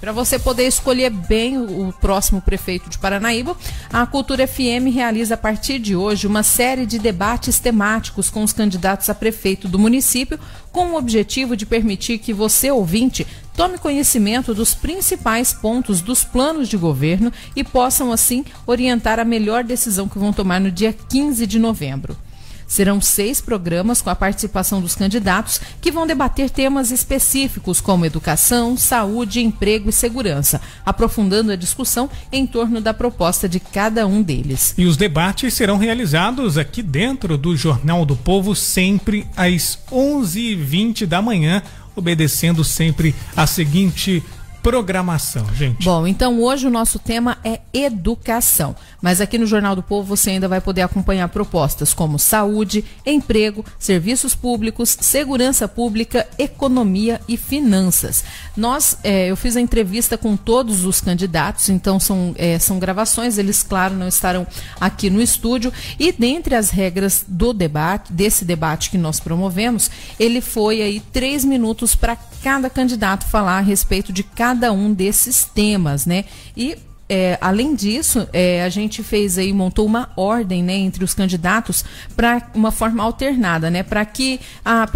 Para você poder escolher bem o próximo prefeito de Paranaíba, a Cultura FM realiza a partir de hoje uma série de debates temáticos com os candidatos a prefeito do município, com o objetivo de permitir que você, ouvinte, tome conhecimento dos principais pontos dos planos de governo e possam, assim, orientar a melhor decisão que vão tomar no dia 15 de novembro. Serão 6 programas com a participação dos candidatos que vão debater temas específicos como educação, saúde, emprego e segurança, aprofundando a discussão em torno da proposta de cada um deles. E os debates serão realizados aqui dentro do Jornal do Povo, sempre às 11h20 da manhã, obedecendo sempre a seguinte programação, gente. Bom, então hoje o nosso tema é educação, mas aqui no Jornal do Povo você ainda vai poder acompanhar propostas como saúde, emprego, serviços públicos, segurança pública, economia e finanças. Eu fiz a entrevista com todos os candidatos, então são gravações, eles, claro, não estarão aqui no estúdio, e dentre as regras do debate, desse debate que nós promovemos, ele foi aí 3 minutos para cada candidato falar a respeito de cada um desses temas, né? E além disso, a gente montou uma ordem, né, entre os candidatos para uma forma alternada, né, para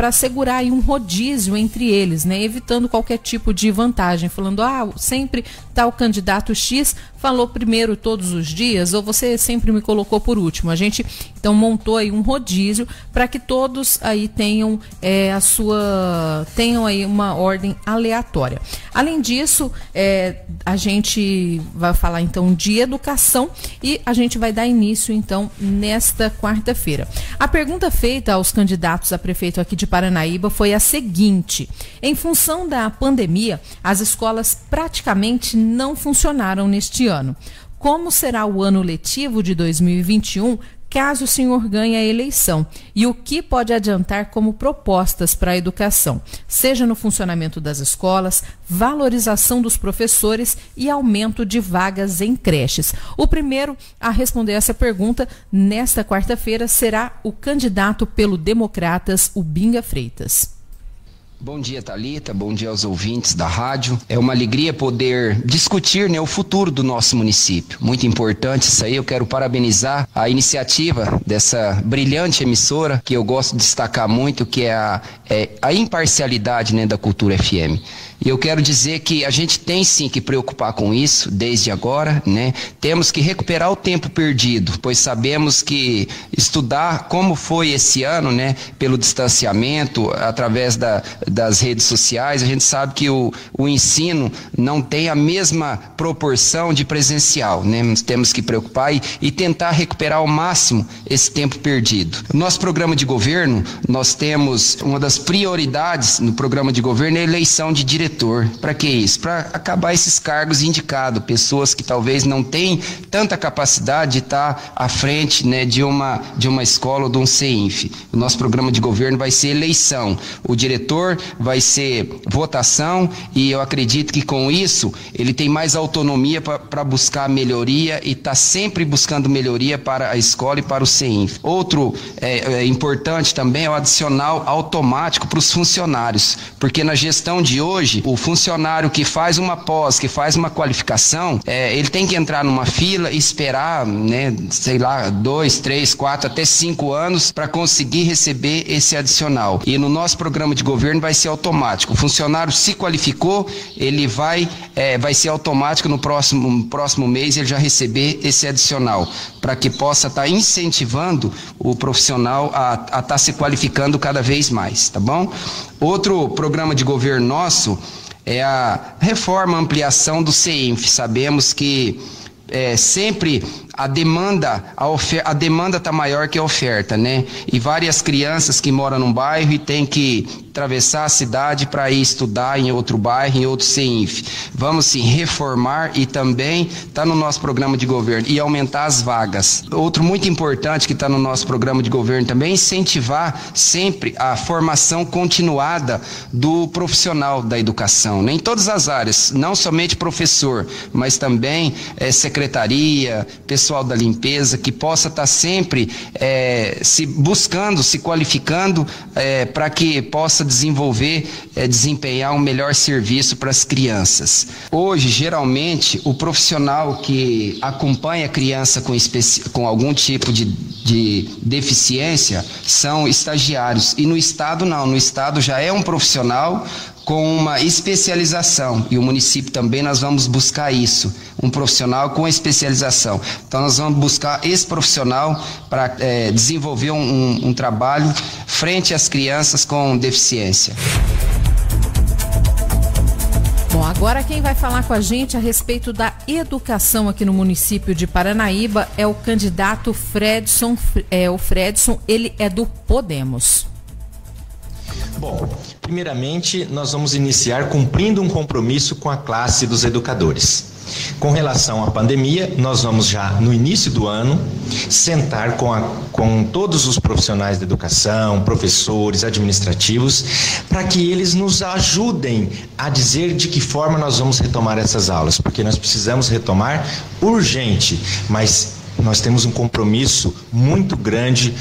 assegurar aí um rodízio entre eles, né, evitando qualquer tipo de vantagem, falando, sempre tal candidato X falou primeiro todos os dias, ou você sempre me colocou por último. A gente então montou aí um rodízio para que todos aí tenham aí uma ordem aleatória. Além disso, a gente vai falar então de educação e a gente vai dar início então nesta quarta-feira. A pergunta feita aos candidatos a prefeito aqui de Paranaíba foi a seguinte: em função da pandemia, as escolas praticamente não funcionaram neste ano. Como será o ano letivo de 2021 caso o senhor ganhe a eleição? E o que pode adiantar como propostas para a educação, seja no funcionamento das escolas, valorização dos professores e aumento de vagas em creches? O primeiro a responder essa pergunta nesta quarta-feira será o candidato pelo Democratas, o Binga Freitas. Bom dia, Thalita, bom dia aos ouvintes da rádio. É uma alegria poder discutir, né, o futuro do nosso município. Muito importante isso aí, eu quero parabenizar a iniciativa dessa brilhante emissora, que eu gosto de destacar muito, que é a imparcialidade, né, da Cultura FM. E eu quero dizer que a gente tem sim que preocupar com isso desde agora, né? Temos que recuperar o tempo perdido, pois sabemos que estudar como foi esse ano, né, pelo distanciamento, através das redes sociais, a gente sabe que o ensino não tem a mesma proporção de presencial, né? Nós temos que preocupar e tentar recuperar ao máximo esse tempo perdido. No nosso programa de governo, nós temos uma das prioridades no programa de governo é a eleição de diretor. Para que isso? Para acabar esses cargos indicados, pessoas que talvez não têm tanta capacidade de estar à frente, né, de uma escola ou de um CEINF. O nosso programa de governo vai ser eleição. O diretor vai ser votação e eu acredito que com isso ele tem mais autonomia para buscar melhoria e está sempre buscando melhoria para a escola e para o CEINF. Outro importante também é o adicional automático para os funcionários, porque na gestão de hoje, o funcionário que faz uma pós, que faz uma qualificação, ele tem que entrar numa fila e esperar, né, sei lá, 2, 3, 4, até 5 anos para conseguir receber esse adicional. E no nosso programa de governo vai ser automático. O funcionário se qualificou, ele vai ser automático no próximo mês ele já receber esse adicional, para que possa estar incentivando o profissional a estar se qualificando cada vez mais, tá bom? Outro programa de governo nosso é a reforma, ampliação do CEINF. Sabemos que sempre a demanda está maior que a oferta, né? E várias crianças que moram num bairro e têm que atravessar a cidade para ir estudar em outro bairro, em outro CEINF. Vamos sim reformar e também está no nosso programa de governo e aumentar as vagas. Outro muito importante que está no nosso programa de governo também é incentivar sempre a formação continuada do profissional da educação, né? Em todas as áreas, não somente professor, mas também secretaria, pessoal pessoal da limpeza, que possa estar sempre se qualificando para que possa desempenhar um melhor serviço para as crianças. Hoje, geralmente, o profissional que acompanha a criança com algum tipo de deficiência são estagiários, e no Estado não, no Estado já é um profissional com uma especialização, e o município também nós vamos buscar isso, um profissional com especialização. Então nós vamos buscar esse profissional para desenvolver um trabalho frente às crianças com deficiência. Bom, agora quem vai falar com a gente a respeito da educação aqui no município de Paranaíba é o candidato Fredson. O Fredson, ele é do Podemos. Bom, primeiramente nós vamos iniciar cumprindo um compromisso com a classe dos educadores. Com relação à pandemia, nós vamos já no início do ano sentar com todos os profissionais da educação, professores, administrativos, para que eles nos ajudem a dizer de que forma nós vamos retomar essas aulas, porque nós precisamos retomar urgente, mas nós temos um compromisso muito grande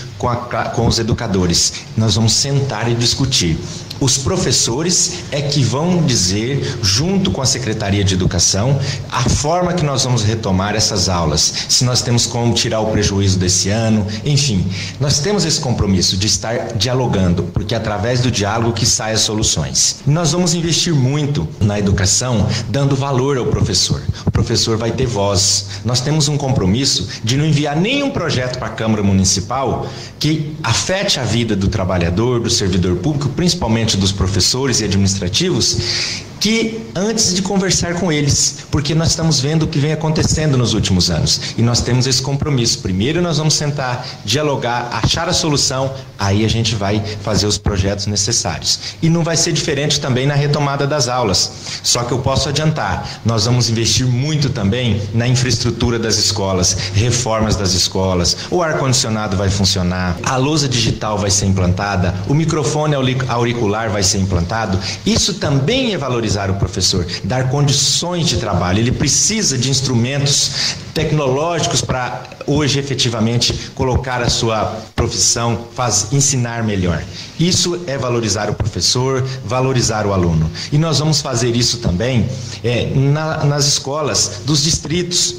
com os educadores. Nós vamos sentar e discutir. Os professores é que vão dizer, junto com a Secretaria de Educação, a forma que nós vamos retomar essas aulas. Se nós temos como tirar o prejuízo desse ano, enfim. Nós temos esse compromisso de estar dialogando, porque é através do diálogo que saem as soluções. Nós vamos investir muito na educação, dando valor ao professor. O professor vai ter voz. Nós temos um compromisso de não enviar nenhum projeto para a Câmara Municipal que afete a vida do trabalhador, do servidor público, principalmente dos professores e administrativos, que antes de conversar com eles, porque nós estamos vendo o que vem acontecendo nos últimos anos e nós temos esse compromisso. Primeiro nós vamos sentar, dialogar, achar a solução, aí a gente vai fazer os projetos necessários. E não vai ser diferente também na retomada das aulas. Só que eu posso adiantar, nós vamos investir muito também na infraestrutura das escolas, reformas das escolas, o ar-condicionado vai funcionar, a lousa digital vai ser implantada, o microfone auricular vai ser implantado. Isso também é valorizar o professor, dar condições de trabalho. Ele precisa de instrumentos tecnológicos para hoje efetivamente colocar a sua profissão, ensinar melhor. Isso é valorizar o professor, valorizar o aluno. E nós vamos fazer isso também nas escolas dos distritos,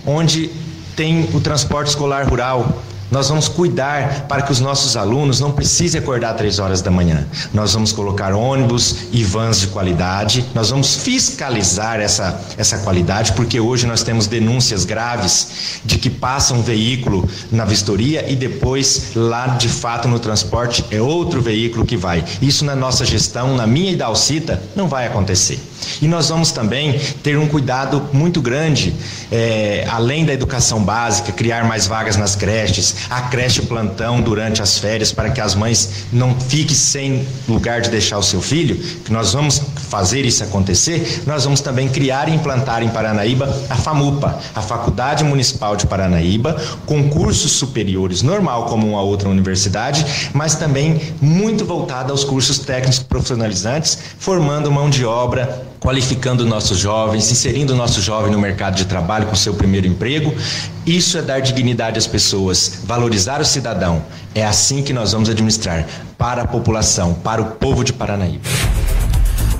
onde tem o transporte escolar rural. Nós vamos cuidar para que os nossos alunos não precisem acordar 3 horas da manhã. Nós vamos colocar ônibus e vans de qualidade, nós vamos fiscalizar essa qualidade, porque hoje nós temos denúncias graves de que passa um veículo na vistoria e depois lá de fato no transporte é outro veículo que vai. Isso na nossa gestão, na minha e da Alcita, não vai acontecer. E nós vamos também ter um cuidado muito grande, além da educação básica, criar mais vagas nas creches, a creche plantão durante as férias para que as mães não fiquem sem lugar de deixar o seu filho, que nós vamos fazer isso acontecer. Nós vamos também criar e implantar em Paranaíba a FAMUPA, a Faculdade Municipal de Paranaíba, com cursos superiores normal como uma outra universidade, mas também muito voltada aos cursos técnicos profissionalizantes, formando mão de obra, qualificando nossos jovens, inserindo o nosso jovem no mercado de trabalho com seu primeiro emprego. Isso é dar dignidade às pessoas, valorizar o cidadão. É assim que nós vamos administrar para a população, para o povo de Paranaíba.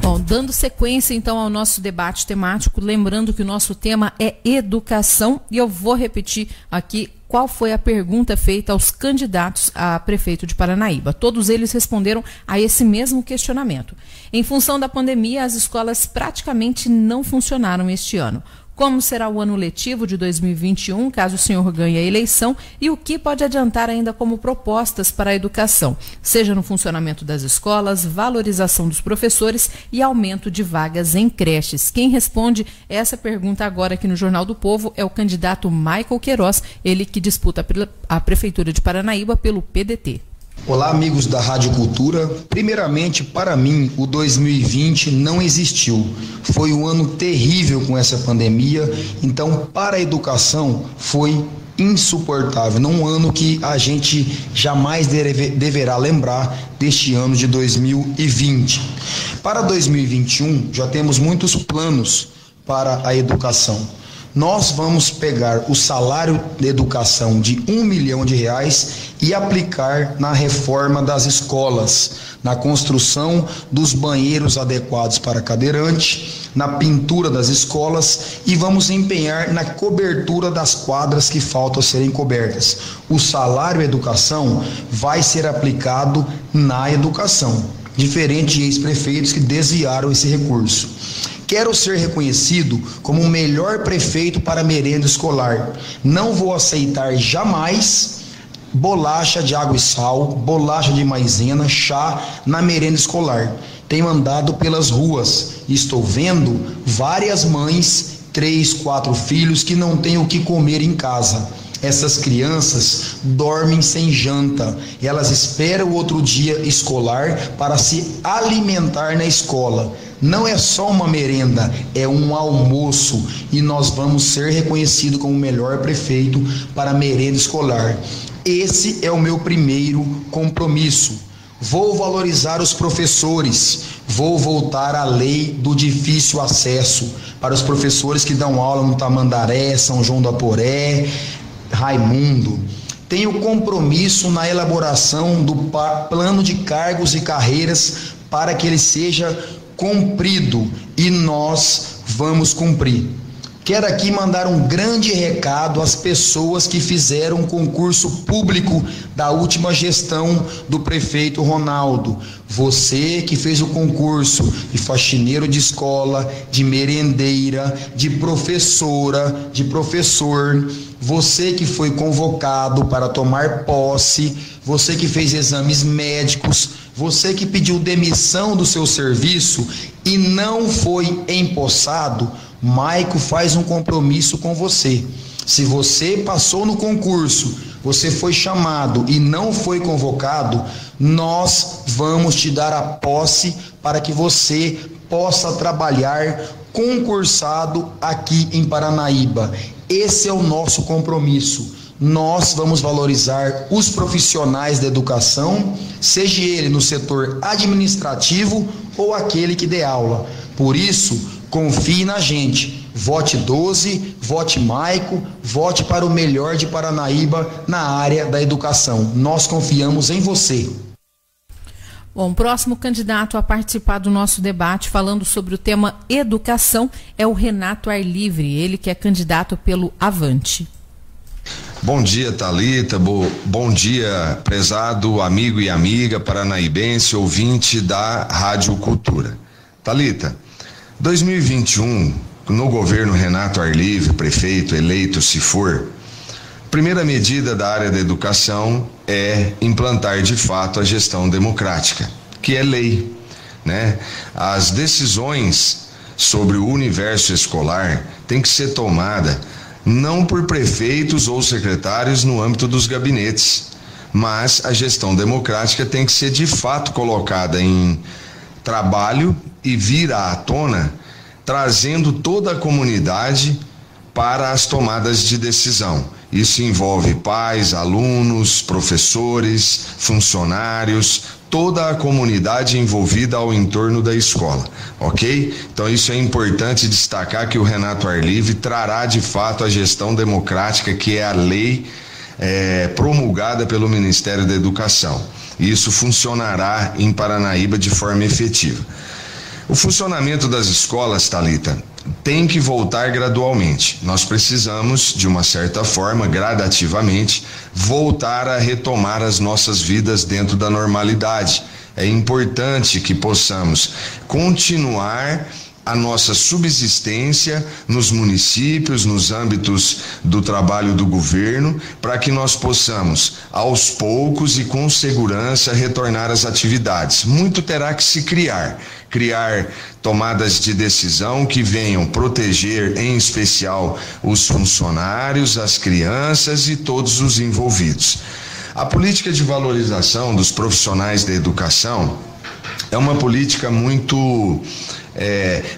Bom, dando sequência então ao nosso debate temático, lembrando que o nosso tema é educação, e eu vou repetir aqui qual foi a pergunta feita aos candidatos a prefeito de Paranaíba. Todos eles responderam a esse mesmo questionamento. Em função da pandemia, as escolas praticamente não funcionaram este ano. Como será o ano letivo de 2021, caso o senhor ganhe a eleição, e o que pode adiantar ainda como propostas para a educação, seja no funcionamento das escolas, valorização dos professores e aumento de vagas em creches. Quem responde essa pergunta agora aqui no Jornal do Povo é o candidato Michael Queiroz, ele que disputa a Prefeitura de Paranaíba pelo PDT. Olá, amigos da Rádio Cultura. Primeiramente, para mim, o 2020 não existiu. Foi um ano terrível com essa pandemia, então para a educação foi insuportável. Não um ano que a gente jamais deverá lembrar deste ano de 2020. Para 2021, já temos muitos planos para a educação. nós vamos pegar o salário de educação de R$1 milhão e aplicar na reforma das escolas, na construção dos banheiros adequados para cadeirante, na pintura das escolas e vamos empenhar na cobertura das quadras que faltam serem cobertas. O salário educação vai ser aplicado na educação, diferente de ex-prefeitos que desviaram esse recurso. Quero ser reconhecido como o melhor prefeito para merenda escolar. Não vou aceitar jamais bolacha de água e sal, bolacha de maisena, chá na merenda escolar. Tenho andado pelas ruas e estou vendo várias mães, 3, 4 filhos que não têm o que comer em casa. Essas crianças dormem sem janta, elas esperam o outro dia escolar para se alimentar na escola. Não é só uma merenda, é um almoço e nós vamos ser reconhecidos como o melhor prefeito para a merenda escolar. Esse é o meu primeiro compromisso. Vou valorizar os professores, vou voltar à lei do difícil acesso para os professores que dão aula no Tamandaré, São João do Aporé, Raimundo. Tenho compromisso na elaboração do plano de cargos e carreiras para que ele seja cumprido e nós vamos cumprir. Quero aqui mandar um grande recado às pessoas que fizeram o concurso público da última gestão do prefeito Ronaldo. Você que fez o concurso de faxineiro de escola, de merendeira, de professora, de professor, você que foi convocado para tomar posse, você que fez exames médicos, você que pediu demissão do seu serviço e não foi empossado, Maico faz um compromisso com você. Se você passou no concurso, você foi chamado e não foi convocado, nós vamos te dar a posse para que você possa trabalhar concursado aqui em Paranaíba. Esse é o nosso compromisso. Nós vamos valorizar os profissionais da educação, seja ele no setor administrativo ou aquele que dê aula. Por isso, confie na gente. Vote 12, vote Maico, vote para o melhor de Paranaíba na área da educação. Nós confiamos em você. Bom, o próximo candidato a participar do nosso debate falando sobre o tema educação é o Renato Arlivre, ele que é candidato pelo Avante. Bom dia, Thalita, bom dia, prezado amigo e amiga paranaíbense, ouvinte da Rádio Cultura. Thalita, 2021, no governo Renato Arlivre, prefeito eleito se for, primeira medida da área da educação é implantar de fato a gestão democrática, que é lei, né? As decisões sobre o universo escolar têm que ser tomada não por prefeitos ou secretários no âmbito dos gabinetes, mas a gestão democrática tem que ser de fato colocada em trabalho e vir à tona, trazendo toda a comunidade para as tomadas de decisão. Isso envolve pais, alunos, professores, funcionários, toda a comunidade envolvida ao entorno da escola, ok? Então isso é importante destacar que o Renato Arlivre trará de fato a gestão democrática, que é a lei promulgada pelo Ministério da Educação. Isso funcionará em Paranaíba de forma efetiva. O funcionamento das escolas, Thalita, tem que voltar gradualmente. Nós precisamos, de uma certa forma, gradativamente, voltar a retomar as nossas vidas dentro da normalidade. É importante que possamos continuar a nossa subsistência nos municípios, nos âmbitos do trabalho do governo, para que nós possamos, aos poucos e com segurança, retornar às atividades. Muito terá que se criar tomadas de decisão que venham proteger, em especial, os funcionários, as crianças e todos os envolvidos. A política de valorização dos profissionais da educação é uma política muito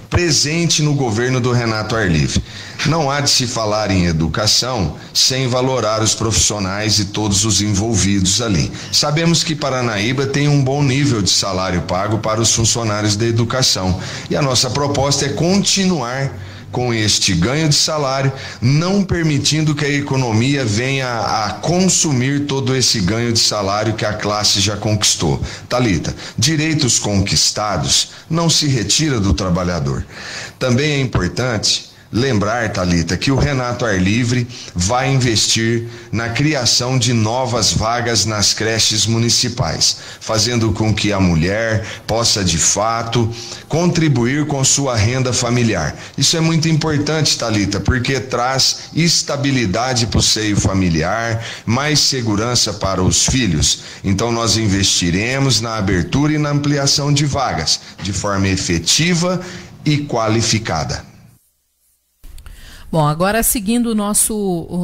presente no governo do Renato Arlivre. Não há de se falar em educação sem valorar os profissionais e todos os envolvidos ali. Sabemos que Paranaíba tem um bom nível de salário pago para os funcionários da educação e a nossa proposta é continuar com este ganho de salário, não permitindo que a economia venha a consumir todo esse ganho de salário que a classe já conquistou. Thalita, direitos conquistados não se retira do trabalhador. Também é importante lembrar, Thalita, que o Renato Arlivre vai investir na criação de novas vagas nas creches municipais, fazendo com que a mulher possa de fato contribuir com sua renda familiar. Isso é muito importante, Thalita, porque traz estabilidade para o seio familiar, mais segurança para os filhos. Então nós investiremos na abertura e na ampliação de vagas, de forma efetiva e qualificada. Bom, agora seguindo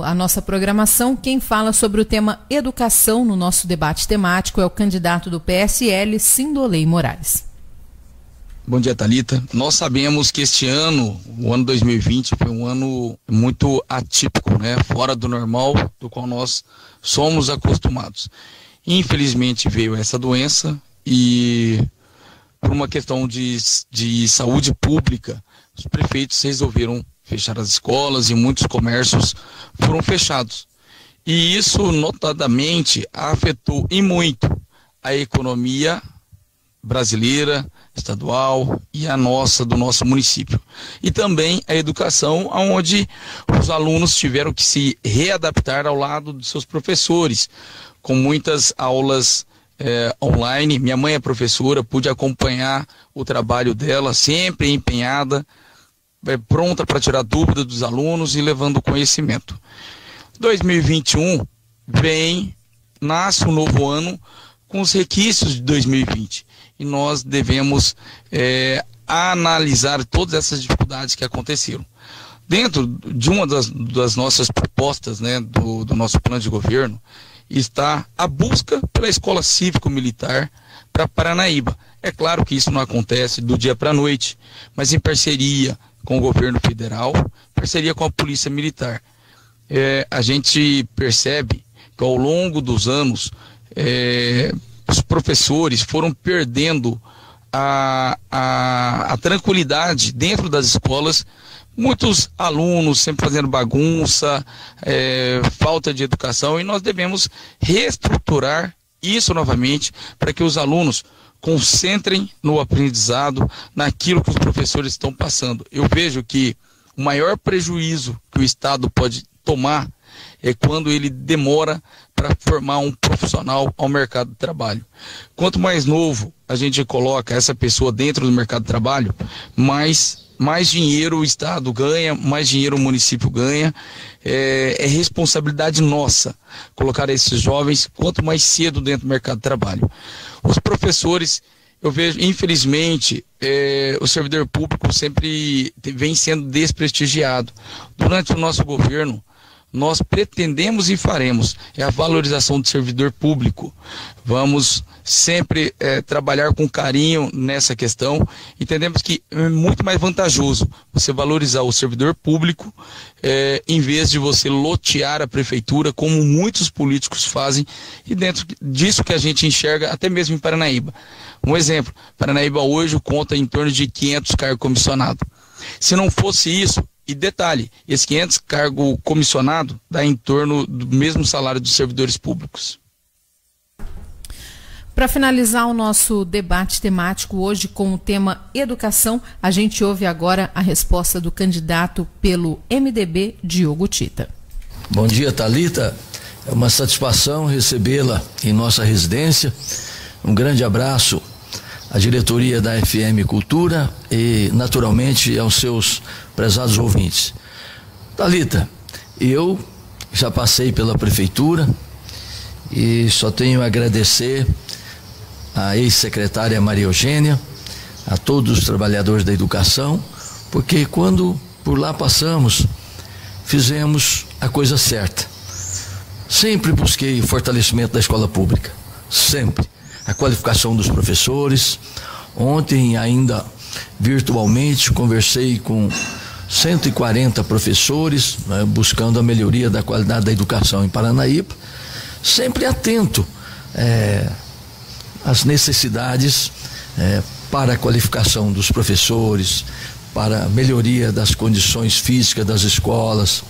a nossa programação, quem fala sobre o tema educação no nosso debate temático é o candidato do PSL, Sindolei Moraes. Bom dia, Thalita. Nós sabemos que este ano, o ano 2020, foi um ano muito atípico, né? Fora do normal, do qual nós somos acostumados. Infelizmente veio essa doença e por uma questão de saúde pública, os prefeitos resolveram fechar as escolas e muitos comércios foram fechados. E isso, notadamente, afetou e muito a economia brasileira, estadual e a nossa, do nosso município. E também a educação, onde os alunos tiveram que se readaptar ao lado de seus professores, com muitas aulas online. Minha mãe é professora, pude acompanhar o trabalho dela, sempre empenhada, pronta para tirar dúvida dos alunos e levando conhecimento. 2021 nasce um novo ano com os requisitos de 2020 e nós devemos analisar todas essas dificuldades que aconteceram. Dentro de uma das nossas propostas, né, do nosso plano de governo, está a busca pela escola cívico-militar para Paranaíba. É claro que isso não acontece do dia para a noite, mas em parceria com o governo federal, parceria com a polícia militar. A gente percebe que ao longo dos anos, os professores foram perdendo a tranquilidade dentro das escolas, muitos alunos sempre fazendo bagunça, falta de educação, e nós devemos reestruturar isso novamente para que os alunos concentrem no aprendizado, naquilo que os professores estão passando. Eu vejo que o maior prejuízo que o Estado pode tomar é quando ele demora para formar um profissional ao mercado de trabalho. Quanto mais novo a gente coloca essa pessoa dentro do mercado de trabalho, mais dinheiro o Estado ganha, mais dinheiro o município ganha. É responsabilidade nossa colocar esses jovens quanto mais cedo dentro do mercado de trabalho. Os professores, eu vejo, infelizmente, o servidor público sempre vem sendo desprestigiado. Durante o nosso governo, nós pretendemos e faremos a valorização do servidor público. Vamos sempre trabalhar com carinho nessa questão. Entendemos que é muito mais vantajoso você valorizar o servidor público em vez de você lotear a prefeitura, como muitos políticos fazem, e dentro disso que a gente enxerga até mesmo em Paranaíba. Um exemplo, Paranaíba hoje conta em torno de 500 cargos comissionados. Se não fosse isso, e detalhe, esse 500 cargo comissionado dá em torno do mesmo salário dos servidores públicos. Para finalizar o nosso debate temático hoje com o tema educação, a gente ouve agora a resposta do candidato pelo MDB, Diogo Tita. Bom dia, Thalita. É uma satisfação recebê-la em nossa residência. Um grande abraço à diretoria da FM Cultura e, naturalmente, aos seus prezados ouvintes. Thalita, eu já passei pela prefeitura e só tenho a agradecer à ex-secretária Maria Eugênia, a todos os trabalhadores da educação, porque quando por lá passamos, fizemos a coisa certa. Sempre busquei o fortalecimento da escola pública, sempre. A qualificação dos professores. Ontem, ainda virtualmente, conversei com 140 professores, né, buscando a melhoria da qualidade da educação em Paranaíba, sempre atento às necessidades para a qualificação dos professores, para a melhoria das condições físicas das escolas.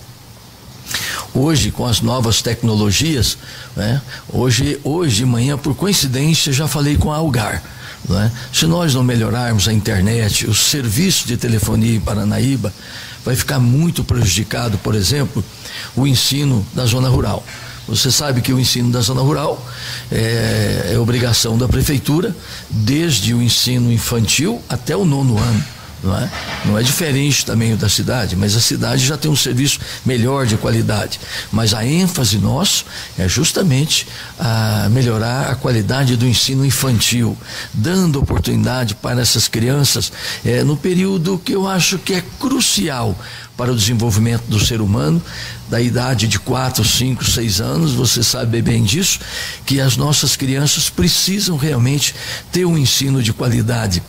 Hoje, com as novas tecnologias, né? Hoje de manhã, por coincidência, já falei com a Algar. Não é? Se nós não melhorarmos a internet, o serviço de telefonia em Paranaíba, vai ficar muito prejudicado, por exemplo, o ensino da zona rural. Você sabe que o ensino da zona rural é obrigação da prefeitura, desde o ensino infantil até o 9º ano. Não é diferente também da cidade, mas a cidade já tem um serviço melhor de qualidade. Mas a ênfase nossa é justamente a melhorar a qualidade do ensino infantil, dando oportunidade para essas crianças no período que eu acho que é crucial para o desenvolvimento do ser humano, da idade de 4, 5, 6 anos. Você sabe bem disso, que as nossas crianças precisam realmente ter um ensino de qualidade.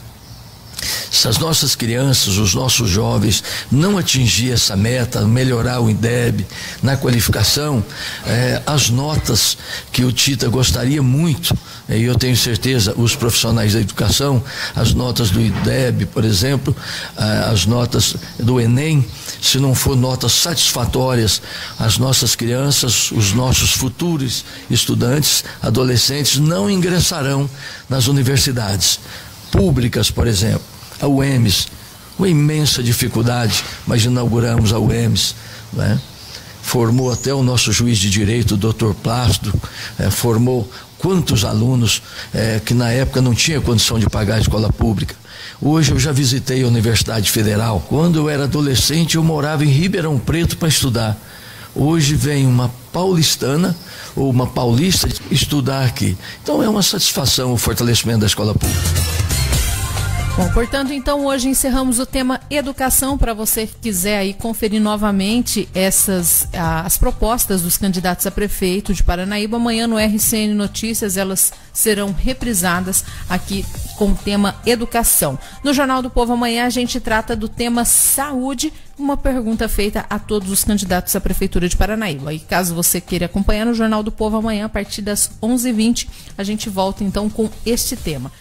Se as nossas crianças, os nossos jovens não atingir essa meta, melhorar o INDEB na qualificação, as notas que o Tita gostaria muito, e eu tenho certeza, os profissionais da educação, as notas do INDEB, por exemplo, as notas do Enem, se não for notas satisfatórias, as nossas crianças, os nossos futuros estudantes, adolescentes, não ingressarão nas universidades públicas, por exemplo. A UEMS, uma imensa dificuldade, mas inauguramos a UEMS, né? Formou até o nosso juiz de direito, o Dr. Plácido, formou quantos alunos que na época não tinha condição de pagar a escola pública. Hoje eu já visitei a Universidade Federal. Quando eu era adolescente, eu morava em Ribeirão Preto para estudar. Hoje vem uma paulistana ou uma paulista estudar aqui. Então é uma satisfação o fortalecimento da escola pública. Bom, portanto, então hoje encerramos o tema educação. Para você que quiser aí conferir novamente as propostas dos candidatos a prefeito de Paranaíba, amanhã no RCN Notícias elas serão reprisadas aqui com o tema educação. No Jornal do Povo amanhã a gente trata do tema saúde, uma pergunta feita a todos os candidatos à prefeitura de Paranaíba. E caso você queira acompanhar no Jornal do Povo amanhã a partir das 11h20, a gente volta então com este tema.